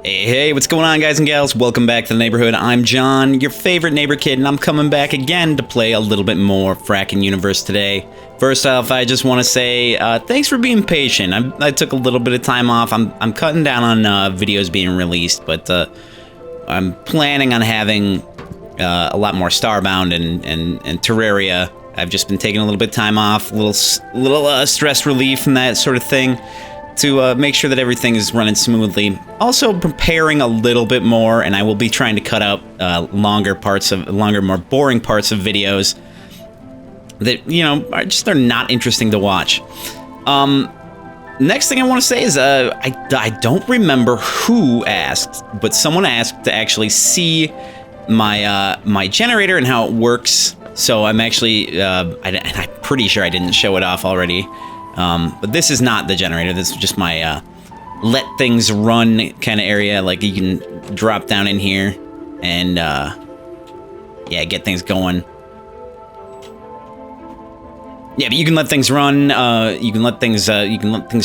Hey, what's going on, guys and gals? Welcome back to the neighborhood. I'm John, your favorite neighbor kid, and I'm coming back again to play a little bit more Frackin Universe today. First off, I just want to say thanks for being patient. I took a little bit of time off. I'm cutting down on videos being released, but I'm planning on having a lot more Starbound and Terraria. I've just been taking a little bit of time off, a little stress relief and that sort of thing, to make sure that everything is running smoothly. Also preparing a little bit more, and I will be trying to cut out longer, more boring parts of videos that, you know, are not interesting to watch. Next thing I want to say is I don't remember who asked, but someone asked to actually see my my generator and how it works. So I'm actually I'm pretty sure I didn't show it off already. But this is not the generator. This is just my let things run kind of area. Like, you can drop down in here and yeah, get things going. Yeah, but you can let things run. You can let things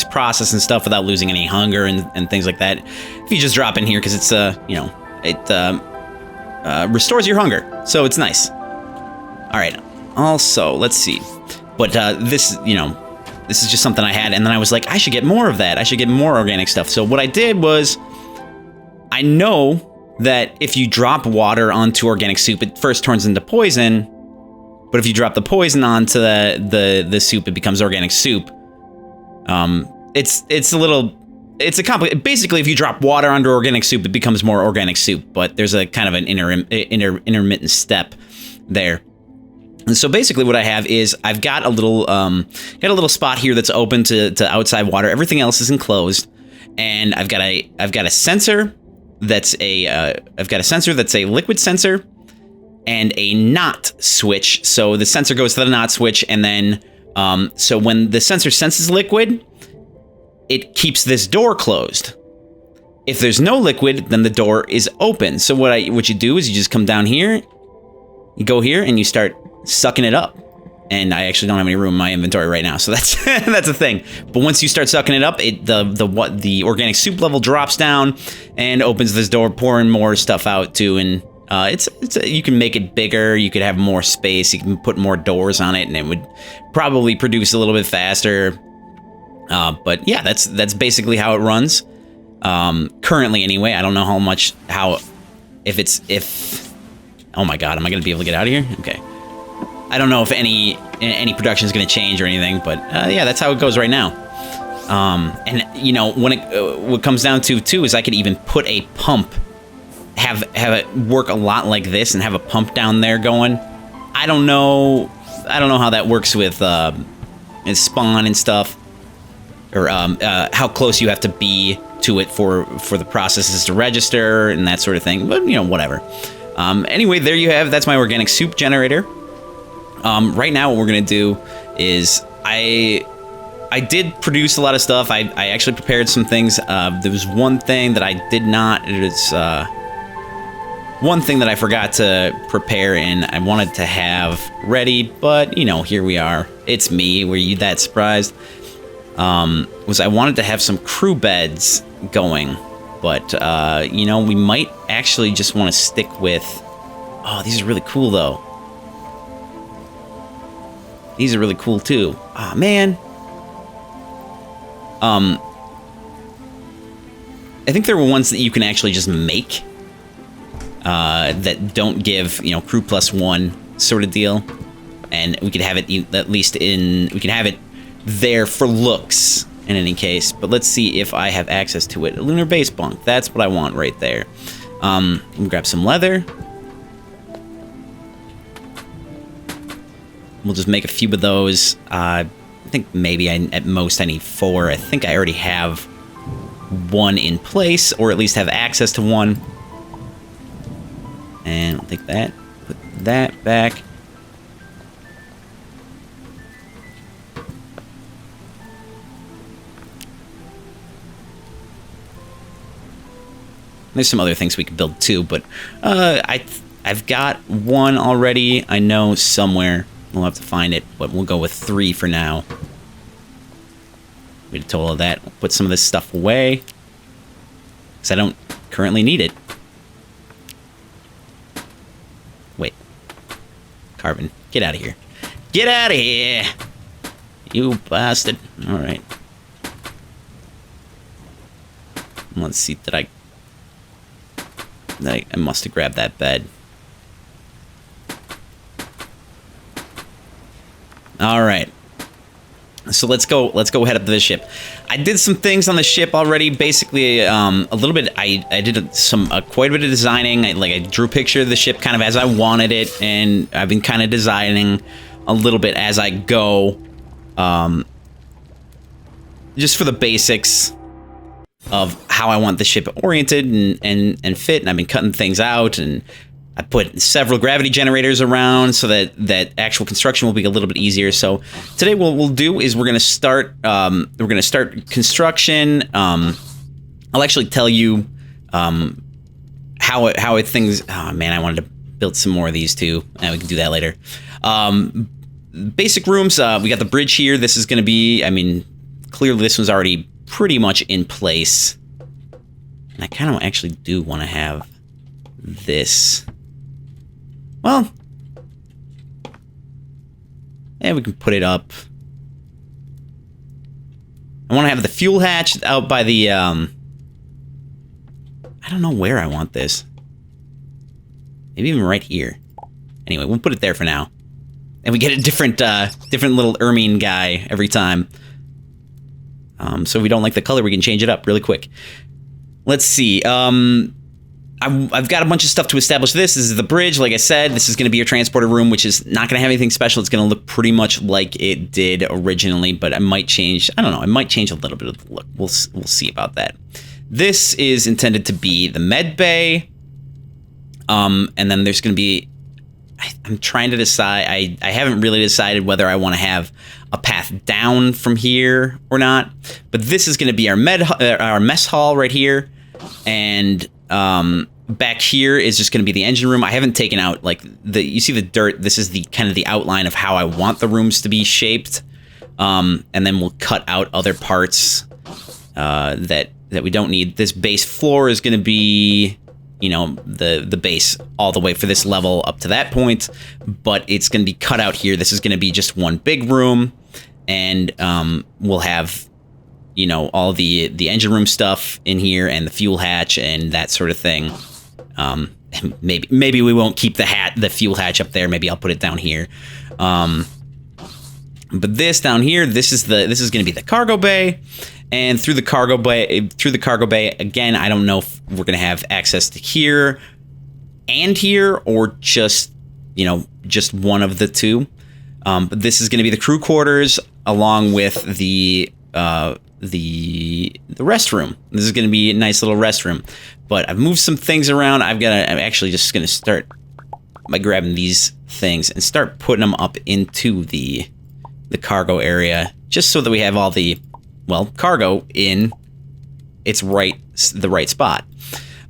process and stuff without losing any hunger and things like that. If you just drop in here, because it's you know, it restores your hunger, so it's nice. All right. Also, let's see. But this, you know, this is just something I had, and then I was like, I should get more of that. I should get more organic stuff. So what I did was, I know that if you drop water onto organic soup, it first turns into poison. But if you drop the poison onto the soup, it becomes organic soup. It's a complicated. Basically, if you drop water onto organic soup, it becomes more organic soup. But there's a kind of an intermittent step there. And so basically what I have is I've got a little spot here that's open to outside water. Everything else is enclosed, and I've got a sensor that's a liquid sensor and a NOT switch. So the sensor goes to the NOT switch, and then so when the sensor senses liquid, it keeps this door closed. If there's no liquid, then the door is open. So what you do is you just come down here, you go here, and you start sucking it up. And I actually don't have any room in my inventory right now, so that's that's a thing. But once you start sucking it up, the organic soup level drops down and opens this door, pouring more stuff out too. And you can make it bigger, you could have more space, you can put more doors on it, and it would probably produce a little bit faster. But yeah, that's basically how it runs. Currently anyway. I don't know if oh my god, am I gonna be able to get out of here? Okay. I don't know if any production is going to change or anything, but yeah, that's how it goes right now. And you know, what comes down to too is I could even put a pump, have it work a lot like this, and have a pump down there going. I don't know how that works with spawn and stuff, or how close you have to be to it for the processes to register and that sort of thing. But you know, whatever. Anyway, there you have. That's my organic soup generator. Right now, what we're gonna do is I did produce a lot of stuff. I actually prepared some things. There was one thing that I did not. It was one thing that I forgot to prepare, and I wanted to have ready. But you know, here we are. It's me. Were you that surprised? Was I wanted to have some crew beds going, but you know, we might actually just want to stick with. Oh, these are really cool though. These are really cool too. Ah, man. I think there were ones that you can actually just make that don't give, you know, crew plus one sort of deal, and we could have it at least we can have it there for looks in any case. But let's see if I have access to it. A lunar base bunk. That's what I want right there. We'll grab some leather. We'll just make a few of those. I think maybe at most I need 4. I think I already have one in place, or at least have access to one. And I'll take that, put that back. There's some other things we could build too, but I've got one already, I know, somewhere. We'll have to find it, but we'll go with 3 for now. We did a total of that. We'll put some of this stuff away, because I don't currently need it. Wait. Carbon, get out of here. Get out of here! You bastard. Alright. Let's see, I must have grabbed that bed. Alright. So let's go head up to the ship. I did some things on the ship already. Basically, a little bit. I did quite a bit of designing. I drew a picture of the ship kind of as I wanted it, and I've been kind of designing a little bit as I go, just for the basics of how I want the ship oriented and fit. And I've been cutting things out, and I put several gravity generators around so that actual construction will be a little bit easier. So today what we'll do is we're gonna start construction. I'll actually tell you how things. Oh man, I wanted to build some more of these too, and we can do that later. Basic rooms. We got the bridge here. This is gonna be. I mean, clearly this one's already pretty much in place, and I kind of actually do want to have this. Well, yeah, we can put it up. I want to have the fuel hatch out by the, I don't know where I want this. Maybe even right here. Anyway, we'll put it there for now. And we get a different little Ermine guy every time. So if we don't like the color, we can change it up really quick. Let's see, I've got a bunch of stuff to establish this. This is the bridge, like I said. This is going to be your transporter room, which is not going to have anything special. It's going to look pretty much like it did originally, but I might change, I don't know, I might change a little bit of the look. We'll see about that. This is intended to be the med bay. And then there's going to be, I'm trying to decide, I haven't really decided whether I want to have a path down from here or not, but this is going to be our mess hall right here. And back here is just going to be the engine room. I haven't taken out, like, you see the dirt. This is the kind of the outline of how I want the rooms to be shaped. And then we'll cut out other parts that we don't need. This base floor is going to be, you know, the base all the way for this level up to that point, but it's going to be cut out here. This is going to be just one big room, and we'll have, you know, all the engine room stuff in here and the fuel hatch and that sort of thing. Maybe we won't keep the fuel hatch up there. Maybe I'll put it down here. But this down here, this is going to be the cargo bay, and through the cargo bay again, I don't know if we're going to have access to here and here, or just, you know, just one of the two. But this is going to be the crew quarters along with the restroom. This is going to be a nice little restroom, but I've moved some things around. I'm actually just going to start by grabbing these things and start putting them up into the cargo area, just so that we have all the, well, cargo in the right spot.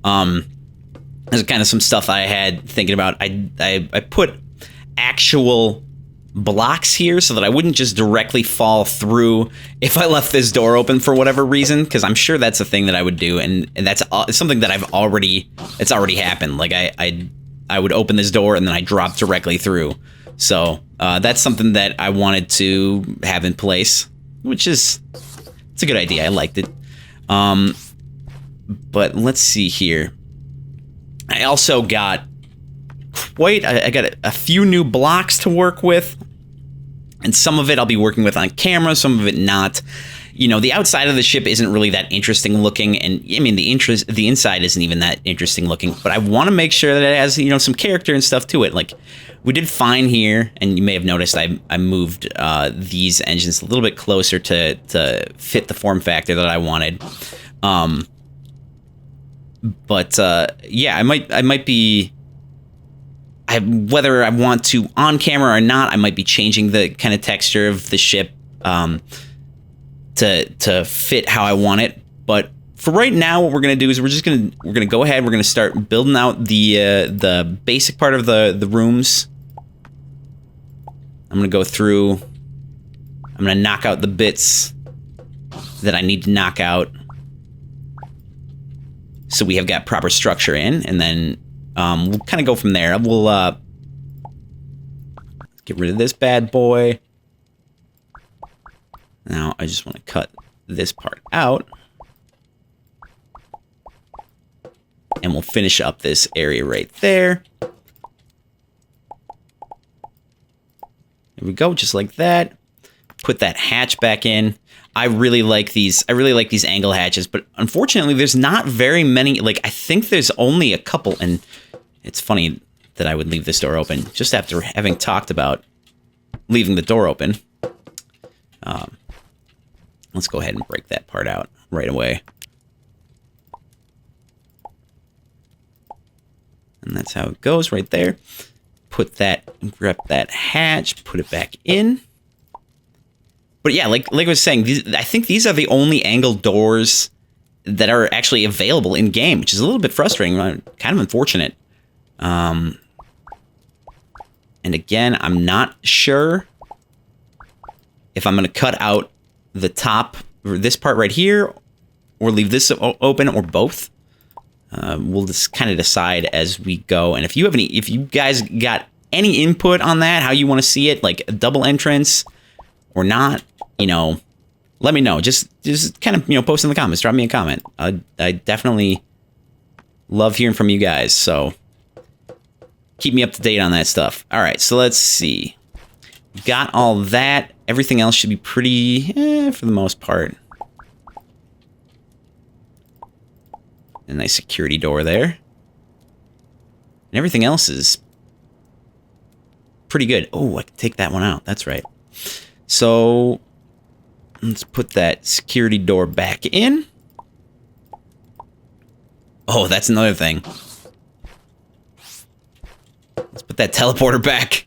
There's kind of some stuff I had thinking about. I put actual blocks here so that I wouldn't just directly fall through if I left this door open for whatever reason, because I'm sure that's a thing that I would do, and that's something that it's already happened. Like I would open this door and then I drop directly through. So that's something that I wanted to have in place, which is, it's a good idea. I liked it. But let's see here. I also got I got a few new blocks to work with, and some of it I'll be working with on camera, some of it not. You know, the outside of the ship isn't really that interesting looking, and I mean the inside isn't even that interesting looking, but I want to make sure that it has, you know, some character and stuff to it. Like, we did fine here, and you may have noticed I moved these engines a little bit closer to fit the form factor that I wanted. But yeah, I might be, whether I want to on camera or not, I might be changing the kind of texture of the ship to fit how I want it. But for right now, what we're gonna do is we're gonna go ahead. We're gonna start building out the basic part of the rooms. I'm gonna go through. I'm gonna knock out the bits that I need to knock out, so we have got proper structure in, and then we'll kind of go from there. We'll get rid of this bad boy. Now I just want to cut this part out, and we'll finish up this area right there. There we go, just like that. Put that hatch back in. I really like these angle hatches, but unfortunately there's not very many. Like, I think there's only a couple, and it's funny that I would leave this door open just after having talked about leaving the door open. Let's go ahead and break that part out right away. And that's how it goes right there. Put that, grab that hatch, put it back in. But yeah, like I was saying, I think these are the only angled doors that are actually available in game, which is a little bit frustrating, kind of unfortunate. And again, I'm not sure if I'm going to cut out the top, or this part right here, or leave this open, or both. We'll just kind of decide as we go. And if you guys got any input on that, how you want to see it, like a double entrance or not, you know, let me know. Just kind of, you know, post in the comments, drop me a comment. I definitely love hearing from you guys. So keep me up to date on that stuff. All right, so let's see. Got all that. Everything else should be pretty, for the most part. A nice security door there. And everything else is pretty good. Oh, I can take that one out. That's right. So let's put that security door back in. Oh, that's another thing. Let's put that teleporter back.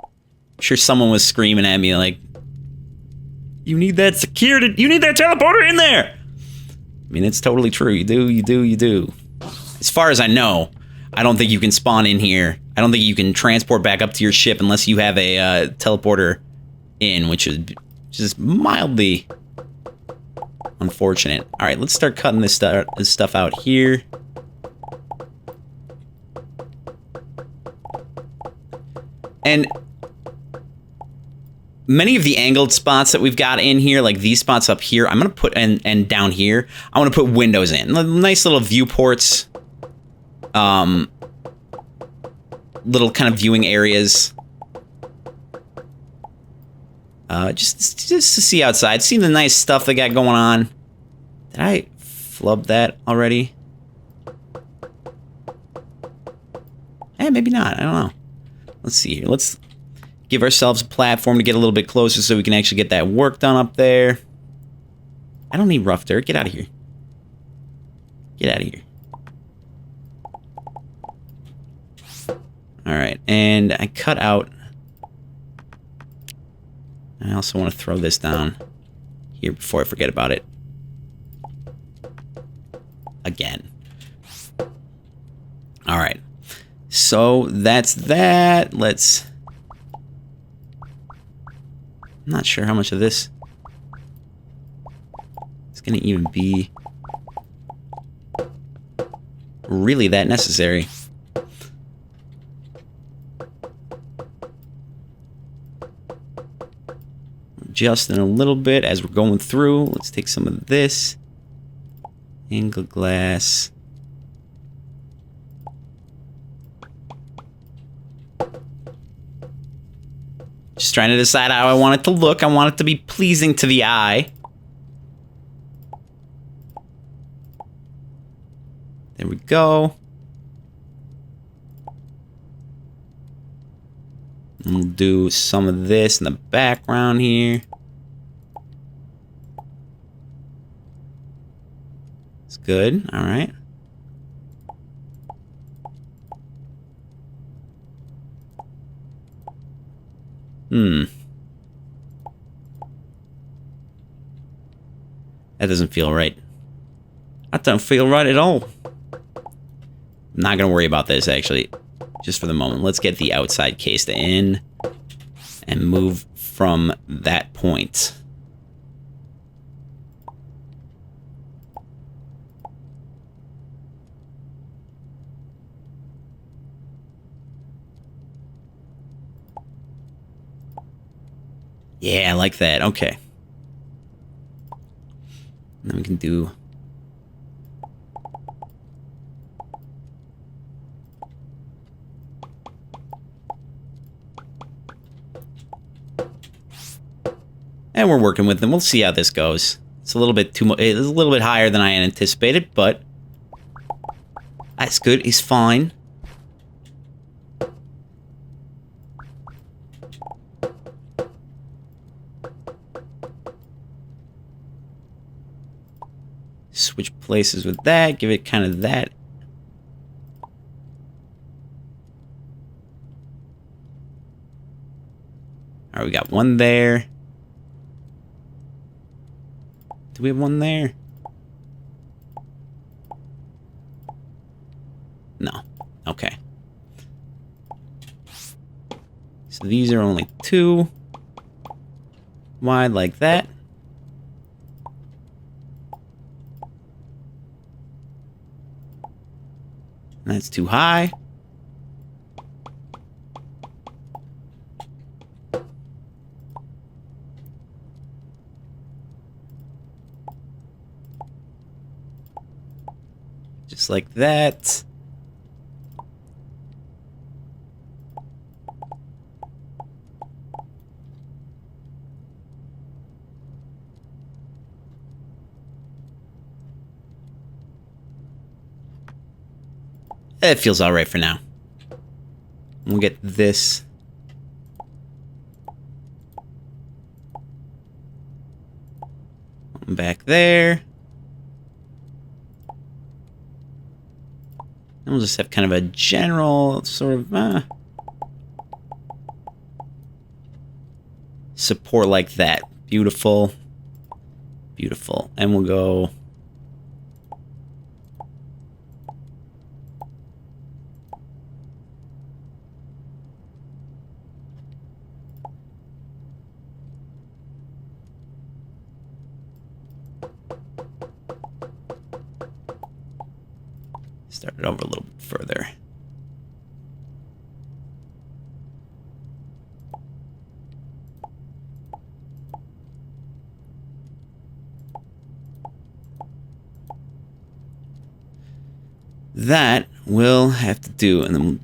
I'm sure someone was screaming at me like, you need that security, you need that teleporter in there. I mean, it's totally true. You do. As far as I know, I don't think you can spawn in here. I don't think you can transport back up to your ship unless you have a teleporter in, which is just mildly unfortunate. All right, let's start cutting this stuff out here. And many of the angled spots that we've got in here, like these spots up here, I'm going to put, and down here, I want to put windows in. Nice little viewports. Little kind of viewing areas. Just to see outside. See the nice stuff they got going on. Did I flub that already? Maybe not. I don't know. Let's see here. Let's give ourselves a platform to get a little bit closer so we can actually get that work done up there. I don't need rough dirt. Get out of here. Get out of here. Alright, and I cut out... I also want to throw this down here before I forget about it. Again. Alright. So, that's that. Let's... I'm not sure how much of this is going to even be really that necessary. Just in a little bit as we're going through. Let's take some of this. Angled glass. Just trying to decide how I want it to look. I want it to be pleasing to the eye. There we go. And we'll do some of this in the background here. It's good. All right. That doesn't feel right. That don't feel right at all. I'm not gonna worry about this, actually. Just for the moment. Let's get the outside case in and move from that point. Yeah, I like that. Okay. And then we can do... And we're working with them. We'll see how this goes. It's a little bit too much. It's a little bit higher than I anticipated, but that's good. He's fine. Switch places with that. Give it kind of that. All right, we got one there. Do we have one there? No. Okay. So these are only 2 wide like that. And that's too high. Just like that. It feels all right for now. We'll get this. Back there. And we'll just have kind of a general sort of support like that. Beautiful. Beautiful. And we'll go... Start it over a little bit further. That will have to do, and then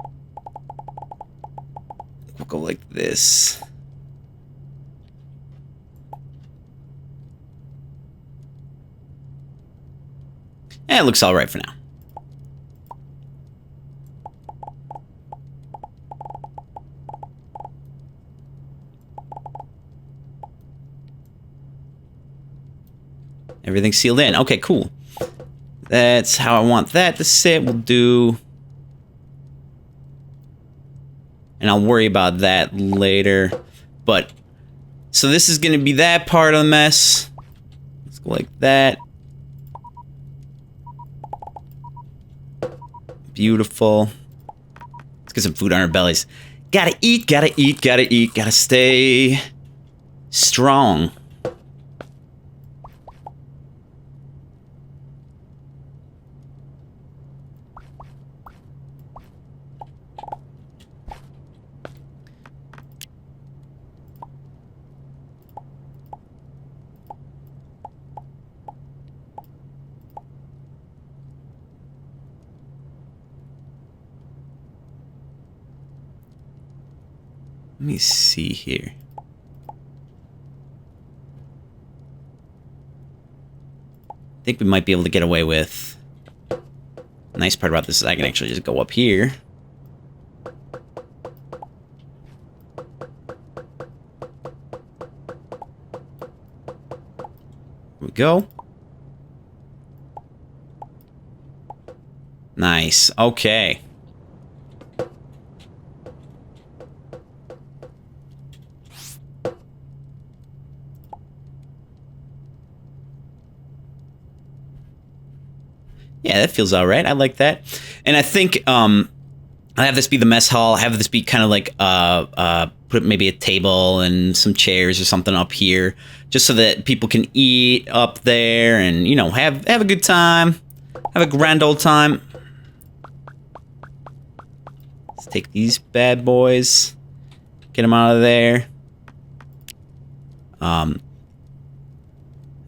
we'll go like this. And it looks all right for now. Everything's sealed in. Okay, cool. That's how I want that to sit. We'll do... And I'll worry about that later. But... So this is going to be that part of the mess. Let's go like that. Beautiful. Let's get some food on our bellies. Gotta eat, gotta eat, gotta eat, gotta stay strong. Let me see here. I think we might be able to get away with... The nice part about this is I can actually just go up here. Here we go. Nice. Okay. Yeah, that feels all right. I like that. And I think I have this be the mess hall. I have this be kind of like put maybe a table and some chairs or something up here, just so that people can eat up there and, you know, have a good time, have a grand old time. Let's take these bad boys, get them out of there.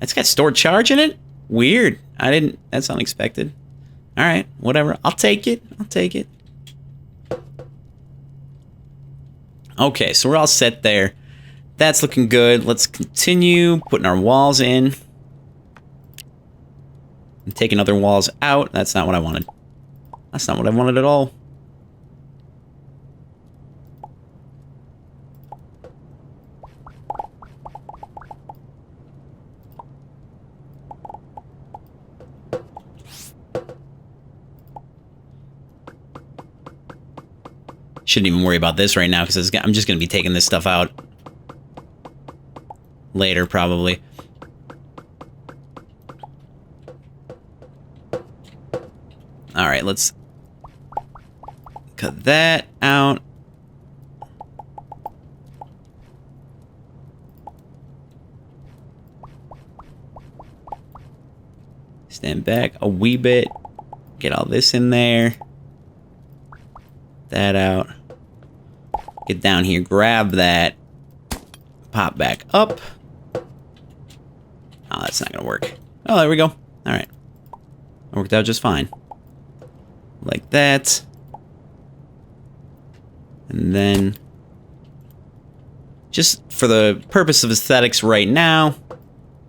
It's got stored charge in it? Weird. That's unexpected. Alright, whatever. I'll take it. Okay, so we're all set there. That's looking good. Let's continue putting our walls in. And taking other walls out. That's not what I wanted. That's not what I wanted at all. Shouldn't even worry about this right now because I'm just going to be taking this stuff out later, probably. All right, let's cut that out. Stand back a wee bit. Get all this in there. That out. Get down here, grab that. Pop back up. Oh, that's not gonna work. Oh, there we go. All right. Worked out just fine. Like that. And then, just for the purpose of aesthetics right now,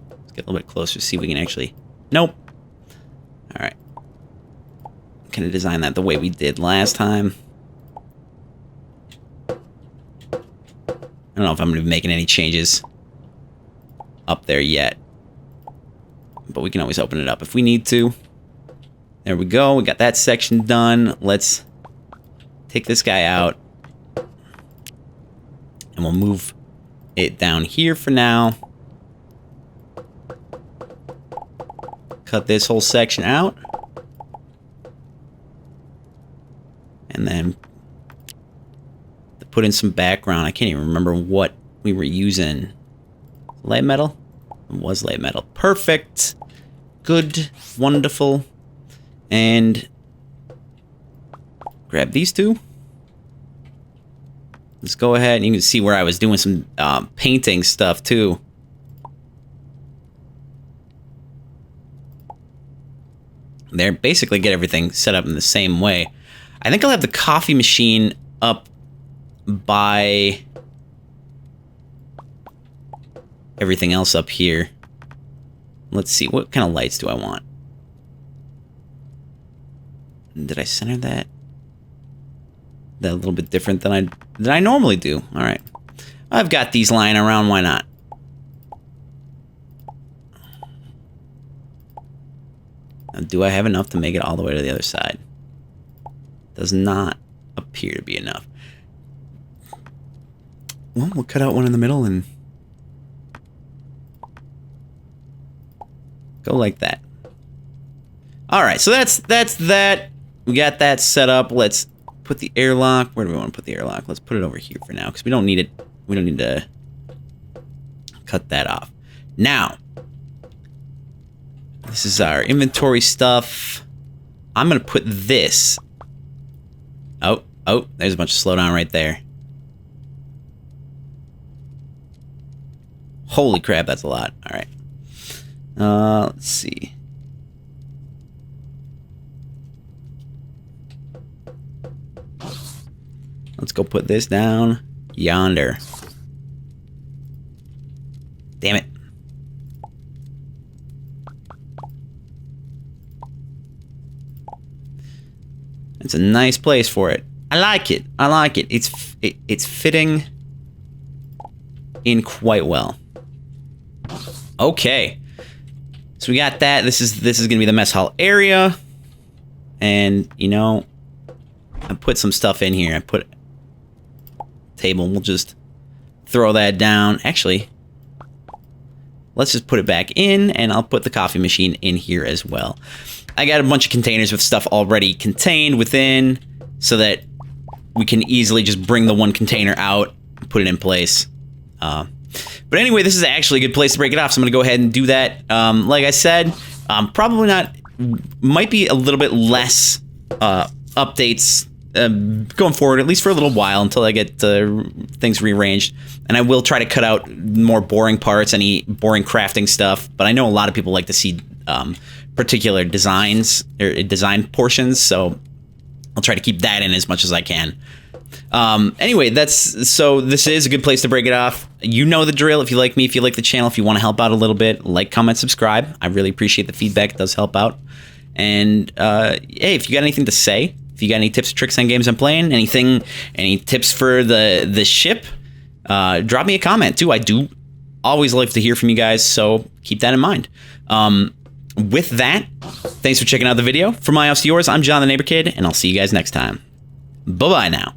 let's get a little bit closer to see if we can actually... Nope. All right. Kind of design that the way we did last time. I don't know if I'm going to be making any changes up there yet. But we can always open it up if we need to. There we go. We got that section done. Let's take this guy out. And we'll move it down here for now. Cut this whole section out. And then put in some background. I can't even remember what we were using. Light metal? It was light metal. Perfect. Good. Wonderful. And grab these two. Let's go ahead and you can see where I was doing some painting stuff too. There, basically get everything set up in the same way. I think I'll have the coffee machine up by everything else up here. Let's see, what kind of lights do I want? Did I center that? That a little bit different than I normally do. All right, I've got these lying around. Why not? Now, do I have enough to make it all the way to the other side? Does not appear to be enough. Well, we'll cut out one in the middle and go like that. All right, so that's that. We got that set up. Let's put the airlock. Where do we want to put the airlock? Let's put it over here for now because we don't need it. We don't need to cut that off. Now, this is our inventory stuff. I'm gonna put this. Oh, there's a bunch of slowdown right there. Holy crap, that's a lot. All right. Let's see. Let's go put this down yonder. Damn it. It's a nice place for it. I like it. I like it. It's fitting in quite well. Okay. So we got that. This is gonna be the mess hall area. And you know, I put some stuff in here. I put table. We'll just throw that down. Actually, let's just put it back in, and I'll put the coffee machine in here as well. I got a bunch of containers with stuff already contained within, so that we can easily just bring the one container out and put it in place. But anyway, this is actually a good place to break it off, so I'm going to go ahead and do that. Like I said, probably not, might be a little bit less updates going forward, at least for a little while, until I get things rearranged. And I will try to cut out more boring parts, any boring crafting stuff. But I know a lot of people like to see particular designs or design portions, so I'll try to keep that in as much as I can. Anyway, this is a good place to break it off. You know the drill. If you like me, if you like the channel, if you want to help out a little bit, like, comment, subscribe. I really appreciate the feedback. It does help out. And hey, if you got anything to say, if you got any tips, tricks on games I'm playing, any tips for the ship, drop me a comment too. I do always like to hear from you guys, so keep that in mind. With that, thanks for checking out the video. From my house to yours, I'm John the Neighbor Kid, and I'll see you guys next time. Bye-bye now.